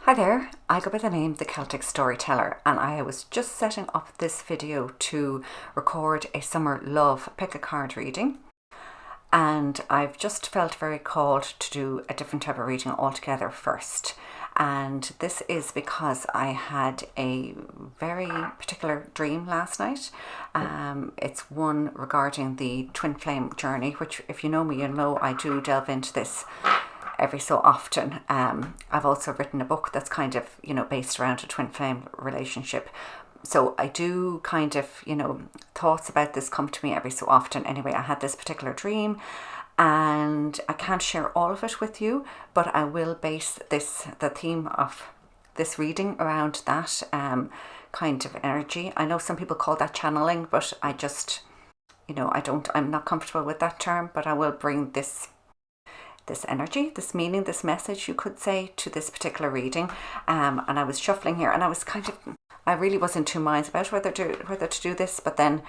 Hi there, I go by the name The Celtic Storyteller, and I was just setting up this video to record a summer love pick a card reading, and I've just felt very called to do a different type of reading altogether first. And this is because I had a very particular dream last night. It's one regarding the twin flame journey, which if you know me, you'll know I do delve into this every so often. I've also written a book that's kind of, based around a twin flame relationship. So I do kind of, thoughts about this come to me every so often. Anyway, I had this particular dream and I can't share all of it with you, but I will base the theme of this reading around that kind of energy. I know some people call that channeling, but I just, I'm not comfortable with that term, but I will bring this energy, this meaning, this message, you could say, to this particular reading. And I was shuffling here and I really was in two minds about whether to do this, but then,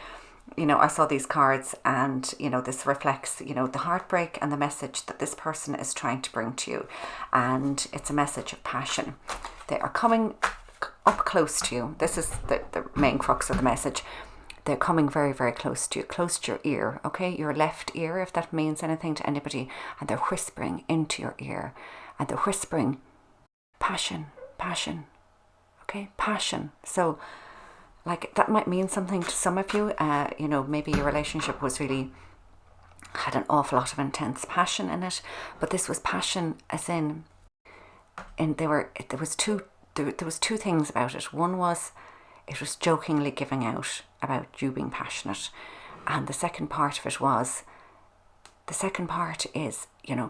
I saw these cards and, this reflects, the heartbreak and the message that this person is trying to bring to you. And it's a message of passion. They are coming up close to you. This is the main crux of the message. They're coming very, very close to you, close to your ear, okay? Your left ear, if that means anything to anybody. And they're whispering into your ear. And they're whispering, passion, passion, okay? Passion. So, that might mean something to some of you. Maybe your relationship had an awful lot of intense passion in it. But this was passion as in there was two things about it. One was, it was jokingly giving out about you being passionate. And the second part is,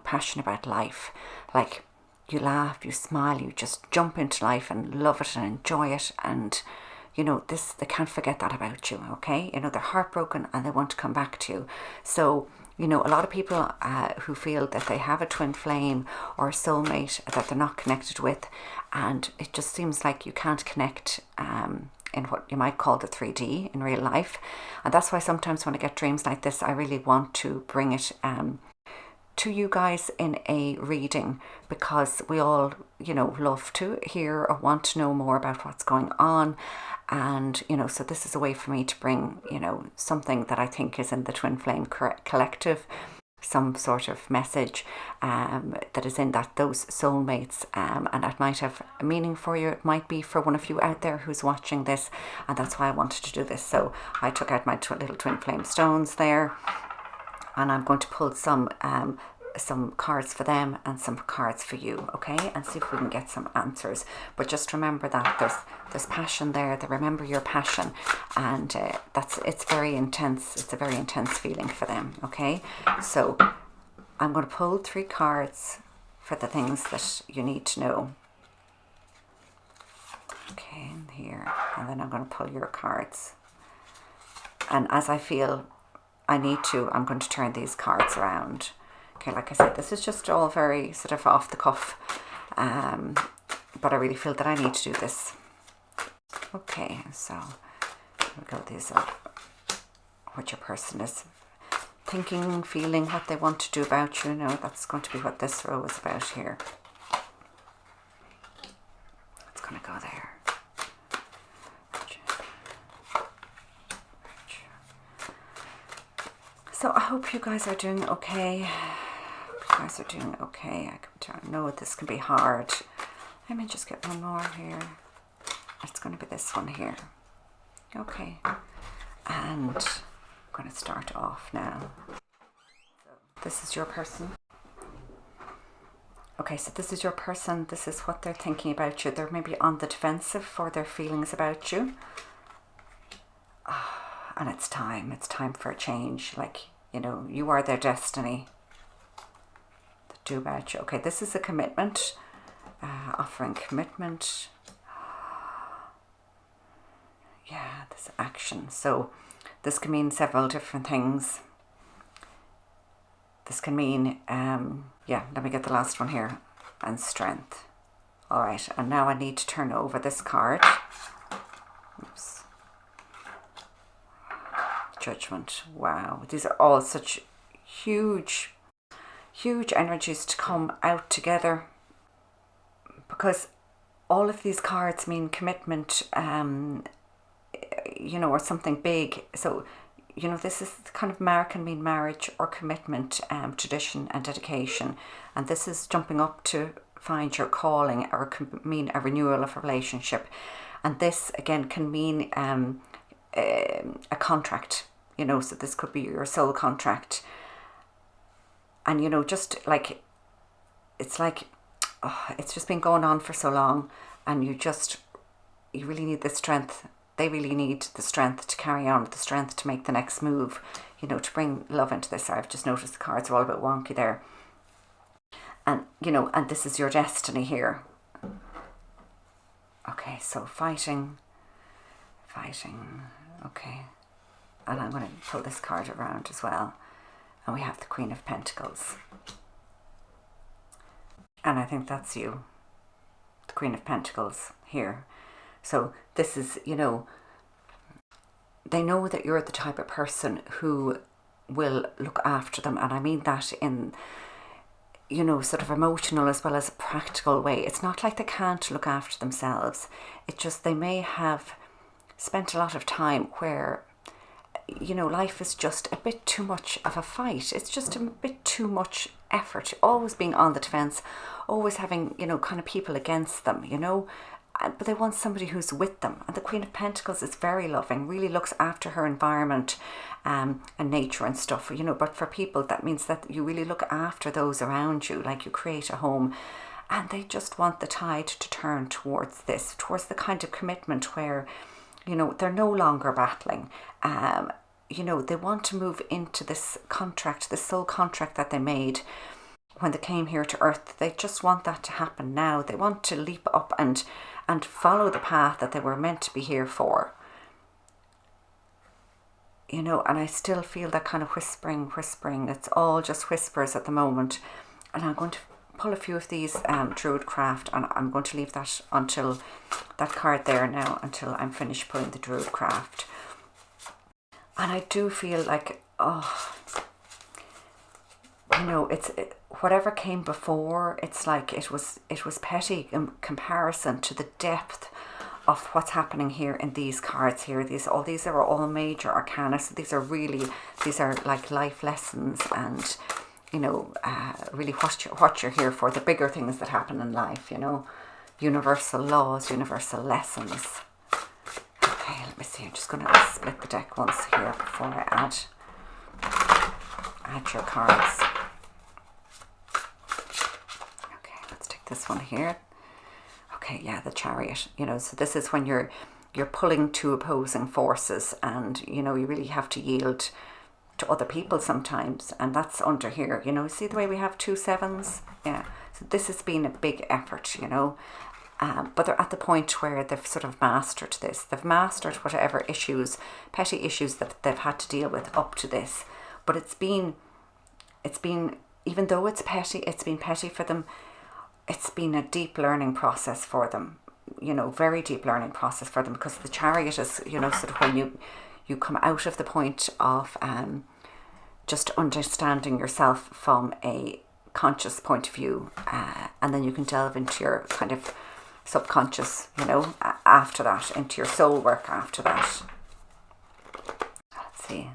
passion about life. Like, you laugh, you smile, you just jump into life and love it and enjoy it. And, they can't forget that about you, okay? They're heartbroken and they want to come back to you. So, a lot of people who feel that they have a twin flame or a soulmate that they're not connected with, and it just seems like you can't connect in what you might call the 3D in real life. And that's why sometimes when I get dreams like this, I really want to bring it to you guys in a reading, because we all, love to hear or want to know more about what's going on. And, so this is a way for me to bring, something that I think is in the twin flame collective, some sort of message that is in those soulmates, and that might have a meaning for you. It might be for one of you out there who's watching this, and that's why I wanted to do this. So I took out my little twin flame stones there, and I'm going to pull some cards for them and some cards for you, okay, and see if we can get some answers. But just remember that there's passion there. They remember your passion, and it's very intense. It's a very intense feeling for them, okay? So I'm going to pull 3 cards for the things that you need to know, okay, here, and then I'm going to pull your cards, and as I feel I need to, I'm going to turn these cards around. Okay, like I said, this is just all very sort of off the cuff, but I really feel that I need to do this. Okay, so we'll go these up. What your person is thinking, feeling, what they want to do about you. That's going to be what this row is about here. It's going to go there. So I hope you guys are doing okay. You guys are doing okay. I know this can be hard. Let me just get one more here. It's going to be this one here. Okay. And I'm going to start off now. So this is your person. Okay, so this is your person. This is what they're thinking about you. They're maybe on the defensive for their feelings about you. And it's time for a change. You are their destiny. To do about you. Okay, this is a commitment, offering commitment. Yeah, this action. So this can mean several different things. This can mean, let me get the last one here, and strength. All right, and now I need to turn over this card. Oops. Judgment. Wow, these are all such huge energies to come out together, because all of these cards mean commitment, you know, or something big. So, you know, this is kind of can mean marriage or commitment, tradition and dedication. And this is jumping up to find your calling, or can mean a renewal of a relationship. And this again can mean a contract, you know, so this could be your soul contract. And, you know, just like, it's like, oh, it's just been going on for so long, and you really need the strength. They really need the strength to carry on, the strength to make the next move, you know, to bring love into this. I've just noticed the cards are all a bit wonky there. And, you know, and this is your destiny here. Okay, so fighting. Okay. And I'm going to pull this card around as well. And we have the Queen of Pentacles. And I think that's you. The Queen of Pentacles here. So this is, you know, they know that you're the type of person who will look after them. And I mean that in, you know, sort of emotional as well as a practical way. It's not like they can't look after themselves. It's just they may have spent a lot of time where, you know, life is just a bit too much of a fight. It's just a bit too much effort. Always being on the defense, always having, you know, kind of people against them, you know. But they want somebody who's with them. And the Queen of Pentacles is very loving, really looks after her environment and nature and stuff, you know. But for people, that means that you really look after those around you, like you create a home. And they just want the tide to turn towards this, towards the kind of commitment where, you know, they're no longer battling. You know, they want to move into this contract, this soul contract that they made when they came here to Earth. They just want that to happen now. They want to leap up and follow the path that they were meant to be here for. You know, and I still feel that kind of whispering. It's all just whispers at the moment. And I'm going to pull a few of these Druid Craft, and I'm going to leave that until that card there now, until I'm finished pulling the Druid Craft. And I do feel like, oh, you know, whatever came before, it's like it was petty in comparison to the depth of what's happening here in these cards here. These are all major arcana. So these are like life lessons, and, you know, really what you're here for, the bigger things that happen in life, you know, universal laws, universal lessons. Okay, let me see. I'm just going to split the deck once here before I add your cards. Okay, let's take this one here. Okay, yeah, the Chariot. You know, so this is when you're pulling two opposing forces, and, you know, you really have to yield to other people sometimes, and that's under here. You know, see the way we have 2 sevens? Yeah, so this has been a big effort, you know. But they're at the point where they've sort of mastered this. They've mastered whatever issues, petty issues that they've had to deal with up to this. But it's been, even though it's been petty for them. It's been a deep learning process for them, you know, very deep learning process for them, because the Chariot is, you know, sort of when you come out of the point of just understanding yourself from a conscious point of view, and then you can delve into your kind of subconscious, you know, after that, into your soul work after that. Let's see.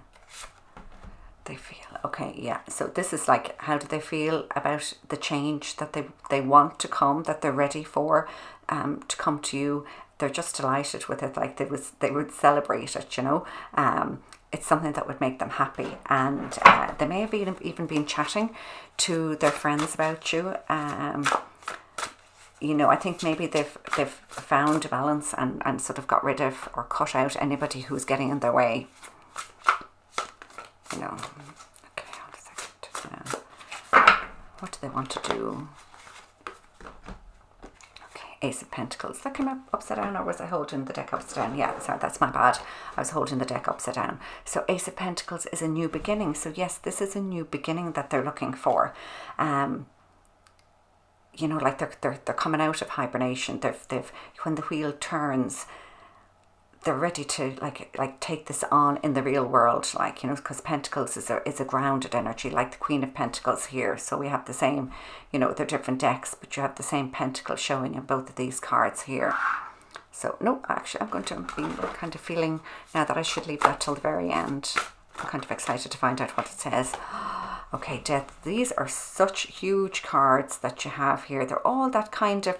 They feel okay, yeah. So this is like, how do they feel about the change that they want to come, that they're ready for to come to you? They're just delighted with it, like they would celebrate it, you know. It's something that would make them happy, and they may have even been chatting to their friends about you. You know, I think maybe they've found a balance and sort of got rid of or cut out anybody who's getting in their way. You know, okay, hold a second. What do they want to do? Okay, Ace of Pentacles. That came up upside down, or was I holding the deck upside down? Yeah, sorry, that's my bad. I was holding the deck upside down. So Ace of Pentacles is a new beginning. So yes, this is a new beginning that they're looking for. You know, like they're coming out of hibernation. They've when the wheel turns, they're ready to like take this on in the real world, like, you know, because Pentacles is a grounded energy, like the Queen of Pentacles here. So we have the same, you know, they're different decks, but you have the same pentacle showing in both of these cards here. So no, actually I'm going to be kind of feeling now that I should leave that till the very end. I'm kind of excited to find out what it says. Okay, Death. These are such huge cards that you have here. They're all that kind of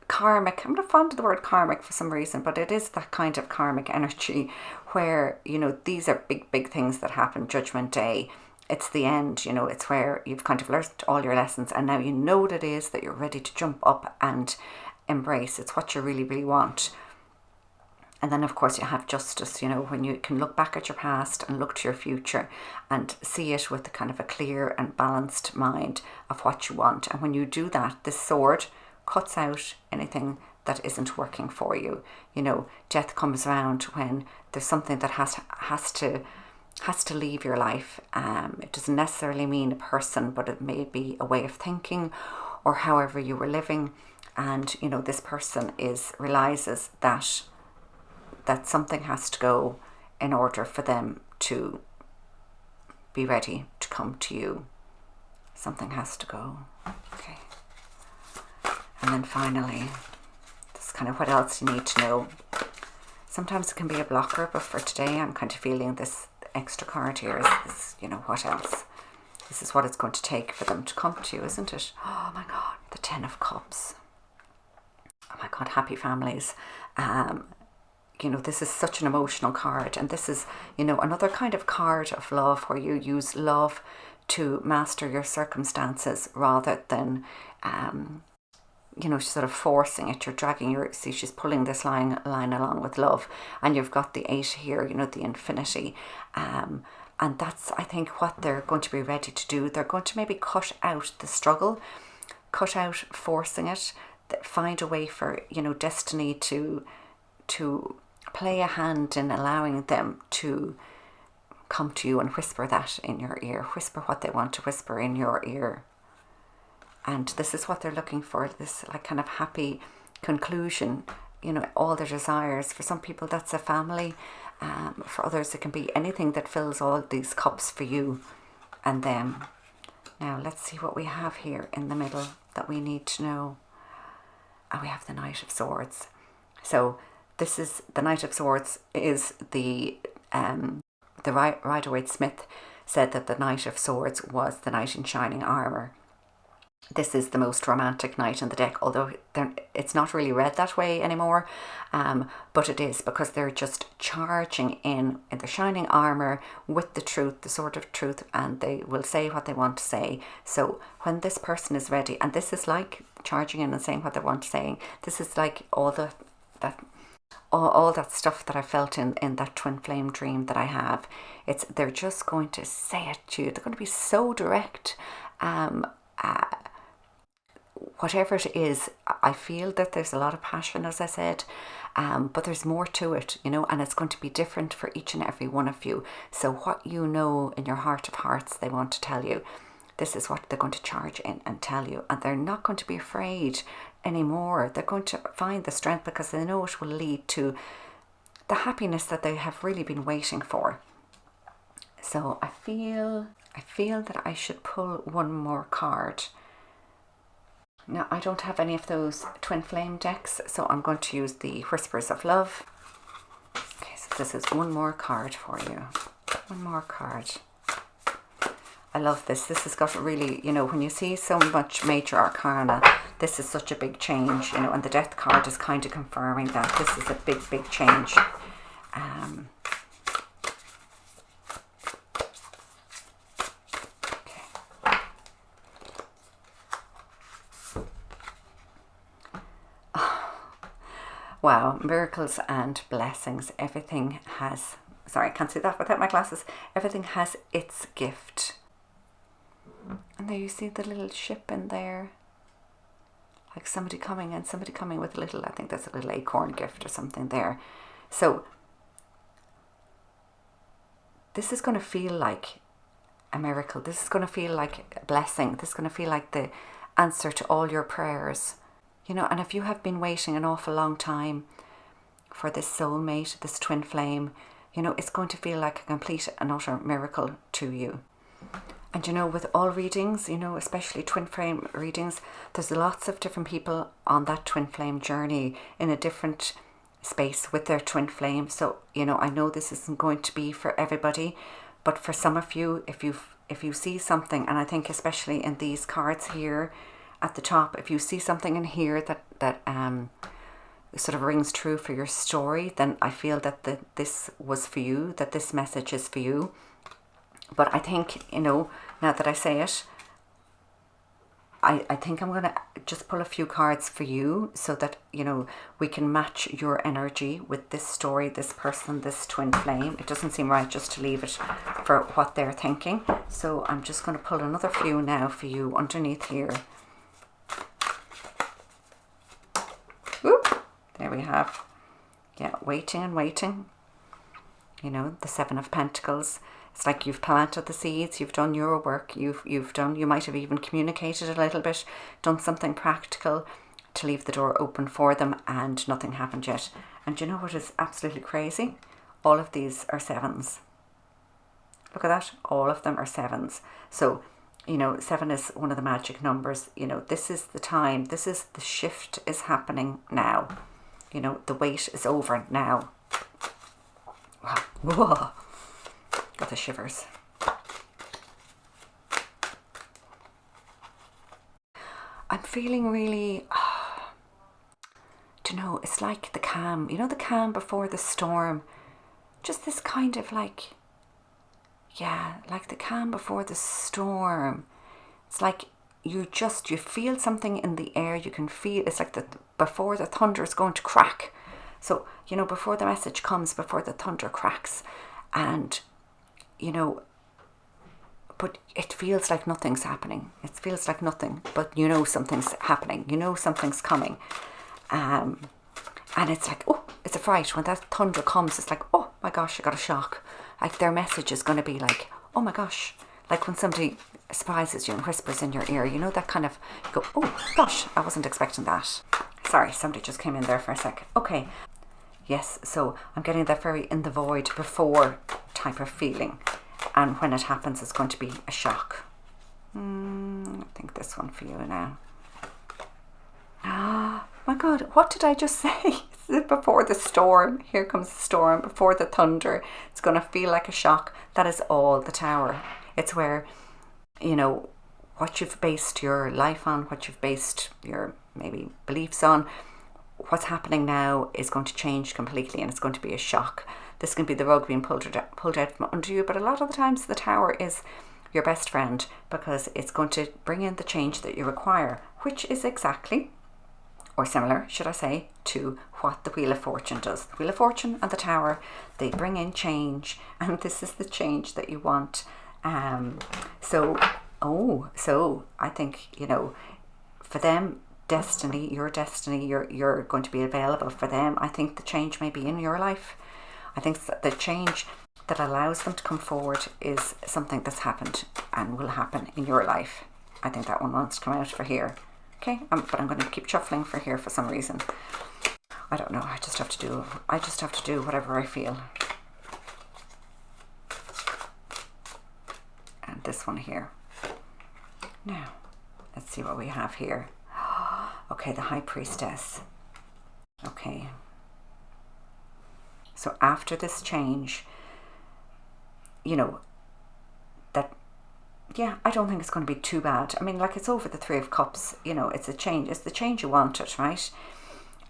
karmic. I'm not fond of the word karmic for some reason, but it is that kind of karmic energy where, you know, these are big things that happen. Judgment Day. It's the end, you know, it's where you've kind of learned all your lessons and now you know what it is that you're ready to jump up and embrace. It's what you really want. And then of course you have Justice, you know, when you can look back at your past and look to your future and see it with a kind of a clear and balanced mind of what you want. And when you do that, this sword cuts out anything that isn't working for you. You know, death comes around when there's something that has to leave your life. It doesn't necessarily mean a person, but it may be a way of thinking or however you were living. And, you know, this person realizes that something has to go in order for them to be ready to come to you. Something has to go. Okay. And then finally, this is kind of what else you need to know. Sometimes it can be a blocker, but for today I'm kind of feeling this extra card here is, you know, what else? This is what it's going to take for them to come to you, isn't it? Oh my God, the 10 of Cups. Oh my God, happy families. You know, this is such an emotional card, and this is, you know, another kind of card of love where you use love to master your circumstances rather than, you know, sort of forcing it. You're dragging see, she's pulling this line along with love, and you've got the 8 here, you know, the infinity. And that's, I think, what they're going to be ready to do. They're going to maybe cut out the struggle, cut out forcing it, find a way for, you know, destiny to play a hand in allowing them to come to you and whisper that in your ear, whisper what they want to whisper in your ear. And this is what they're looking for, this like kind of happy conclusion, you know, all their desires. For some people that's a family, for others it can be anything that fills all these cups for you and them. Now let's see what we have here in the middle that we need to know. And we have the Knight of Swords. So this is the Knight of Swords is the Rider-Waite-Smith said that the Knight of Swords was the knight in shining armour. This is the most romantic knight in the deck, although it's not really read that way anymore, but it is, because they're just charging in the shining armour with the truth, the sword of truth, and they will say what they want to say. So when this person is ready, and this is like charging in and saying what they want to say, this is like all that stuff that I felt in that twin flame dream that I have. They're just going to say it to you. They're going to be so direct. Whatever it is, I feel that there's a lot of passion, as I said, but there's more to it, you know, and it's going to be different for each and every one of you. So what you know in your heart of hearts they want to tell you, this is what they're going to charge in and tell you. And they're not going to be afraid anymore. They're going to find the strength because they know it will lead to the happiness that they have really been waiting for. So I feel that I should pull one more card. Now, I don't have any of those twin flame decks, so I'm going to use the Whispers of Love. Okay, so this is one more card for you. One more card. I love this. This has got really, you know, when you see so much major arcana, this is such a big change, you know, and the Death card is kind of confirming that this is a big change. Wow, miracles and blessings. Everything has, sorry, I can't see that without my glasses. Everything has its gift. And there you see the little ship in there. Like somebody coming with a little, I think that's a little acorn gift or something there. So this is going to feel like a miracle. This is going to feel like a blessing. This is going to feel like the answer to all your prayers. You know, and if you have been waiting an awful long time for this soulmate, this twin flame, you know, it's going to feel like a complete and utter miracle to you. And you know, with all readings, you know, especially twin flame readings, there's lots of different people on that twin flame journey in a different space with their twin flame. So, you know, I know this isn't going to be for everybody, but for some of you, if you see something, and I think especially in these cards here at the top, if you see something in here that sort of rings true for your story, then I feel that this was for you, that this message is for you. But I think, you know, now that I say it, I think I'm going to just pull a few cards for you so that, you know, we can match your energy with this story, this person, this twin flame. It doesn't seem right just to leave it for what they're thinking. So I'm just going to pull another few now for you underneath here. Whoop, there we have. Yeah, waiting and waiting. You know, the Seven of Pentacles. It's like you've planted the seeds, you've done your work, you might have even communicated a little bit, done something practical to leave the door open for them, and nothing happened yet. And you know what is absolutely crazy? All of these are sevens. Look at that, all of them are sevens. So, you know, 7 is one of the magic numbers. You know, this is the time, this is the shift is happening now. You know, the wait is over now. Wow. Whoa. Got the shivers. I'm feeling really, do you know, it's like the calm, you know, the calm before the storm. Just this kind of like, yeah, like the calm before the storm. It's like you feel something in the air. You can feel, it's like before the thunder is going to crack. So, you know, before the message comes, before the thunder cracks, and you know, but it feels like nothing's happening. It feels like nothing, but you know something's happening. You know something's coming. And it's like, oh, it's a fright. When that thunder comes, it's like, oh my gosh, I got a shock. Like their message is going to be like, oh my gosh. Like when somebody surprises you and whispers in your ear, you know, that kind of, you go, oh gosh, I wasn't expecting that. Sorry, somebody just came in there for a sec. Okay. Yes, so I'm getting that very in the void before type of feeling. And when it happens, it's going to be a shock. I think this one for you now. Oh my God, what did I just say? Before the storm, here comes the storm, before the thunder, it's going to feel like a shock. That is all the Tower. It's where, you know, what you've based your life on, what you've based your maybe beliefs on, what's happening now is going to change completely, and it's going to be a shock. This can be the rug being pulled out from under you, but a lot of the times the Tower is your best friend, because it's going to bring in the change that you require, which is exactly, or similar, should I say, to what the Wheel of Fortune does. The Wheel of Fortune and the Tower, they bring in change, and this is the change that you want. So I think, you know, for them, destiny, you're going to be available for them. I think the change may be in your life. I think the change that allows them to come forward is something that's happened and will happen in your life. I think that one wants to come out for here. Okay, but I'm going to keep shuffling for here for some reason. I don't know. I just have to do whatever I feel. And this one here. Now, let's see what we have here. Okay, the High Priestess. Okay. So after this change, you know, that, yeah, I don't think it's going to be too bad. I mean, like, it's over the Three of Cups, you know, it's a change. It's the change you wanted, right?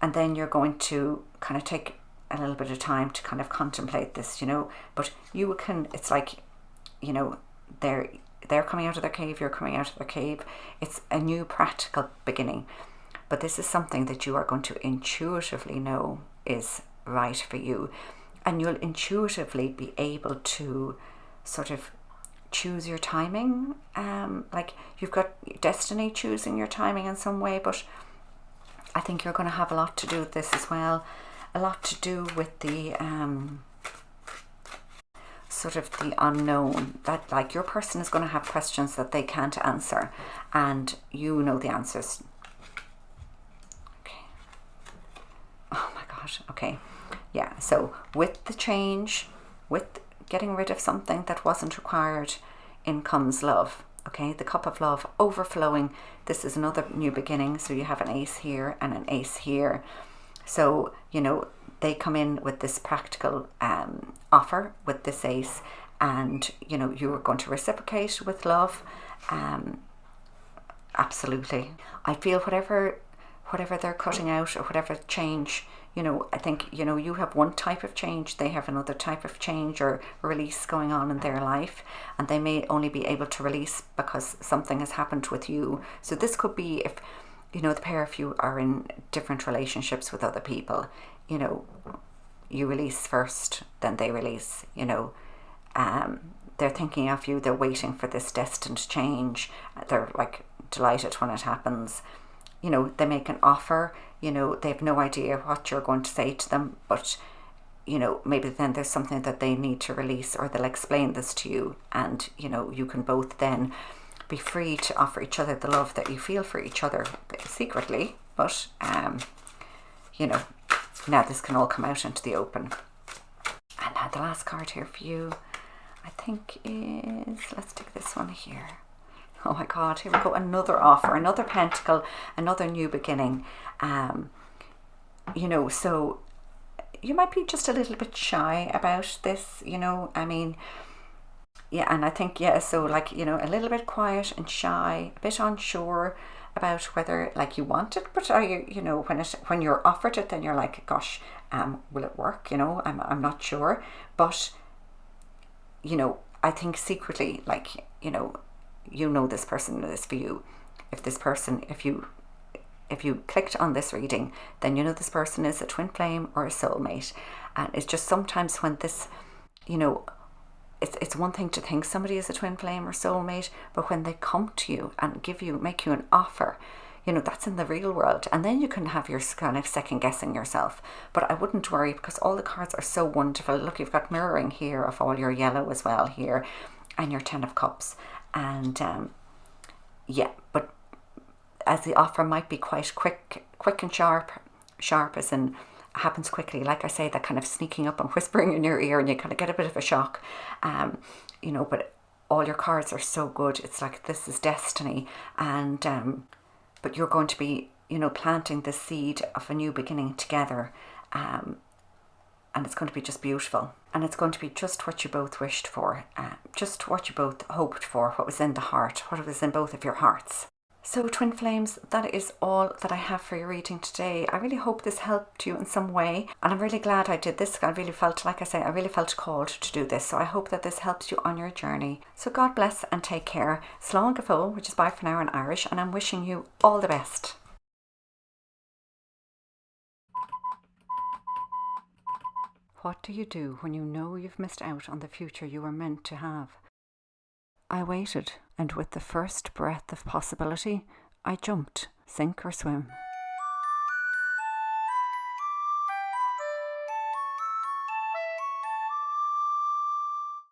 And then you're going to kind of take a little bit of time to kind of contemplate this, you know, but you can, it's like, you know, they're coming out of their cave, you're coming out of their cave. It's a new practical beginning. But this is something that you are going to intuitively know is right for you. And you'll intuitively be able to sort of choose your timing. Like you've got destiny choosing your timing in some way, but I think you're going to have a lot to do with this as well. A lot to do with the sort of the unknown, that like your person is going to have questions that they can't answer, and you know the answers. Okay. Oh my God. that. Okay, yeah, so with the change, with getting rid of something that wasn't required, in comes love. Okay, the cup of love overflowing. This is another new beginning. So you have an ace here and an ace here. So, you know, they come in with this practical offer with this ace, and, you know, you are going to reciprocate with love. Absolutely. I feel whatever they're cutting out, or whatever change, you know, I think, you know, you have one type of change, they have another type of change or release going on in their life, and they may only be able to release because something has happened with you. So this could be if, you know, the pair of you are in different relationships with other people, you know, you release first, then they release, you know. They're thinking of you, they're waiting for this destined change, they're like delighted when it happens. You know, they make an offer, you know, they have no idea what you're going to say to them, but, you know, maybe then there's something that they need to release, or they'll explain this to you, and, you know, you can both then be free to offer each other the love that you feel for each other secretly. But, you know, now this can all come out into the open. And now the last card here for you, I think is, let's take this one here. Oh my God, here we go. Another offer, another pentacle, another new beginning. You know, so you might be just a little bit shy about this, you know, I mean, yeah, and I think, yeah, so like, you know, a little bit quiet and shy, a bit unsure about whether like you want it, but are you, you know, when you're offered it, then you're like, gosh, will it work? You know, I'm not sure. But, you know, I think secretly, like, you know this person is for you. If this person, if you clicked on this reading, then you know this person is a twin flame or a soulmate. And it's just sometimes when this, you know, it's one thing to think somebody is a twin flame or soulmate, but when they come to you and make you an offer, you know, that's in the real world. And then you can have your kind of second guessing yourself. But I wouldn't worry, because all the cards are so wonderful. Look, you've got mirroring here of all your yellow as well here, and your 10 of cups. And yeah, but as the offer might be quite quick and sharp as in happens quickly, like I say, that kind of sneaking up and whispering in your ear, and you kind of get a bit of a shock, you know, but all your cards are so good. It's like this is destiny, and but you're going to be, you know, planting the seed of a new beginning together, and it's going to be just beautiful, and it's going to be just what you both wished for, just what you both hoped for, what was in the heart, what was in both of your hearts. So twin flames, that is all that I have for your reading today. I really hope this helped you in some way, and I'm really glad I did this. I really felt, like I say, I really felt called to do this, so I hope that this helps you on your journey. So God bless and take care. Slán go fóill, which is bye for now in Irish, and I'm wishing you all the best. What do you do when you know you've missed out on the future you were meant to have? I waited, and with the first breath of possibility, I jumped, sink or swim.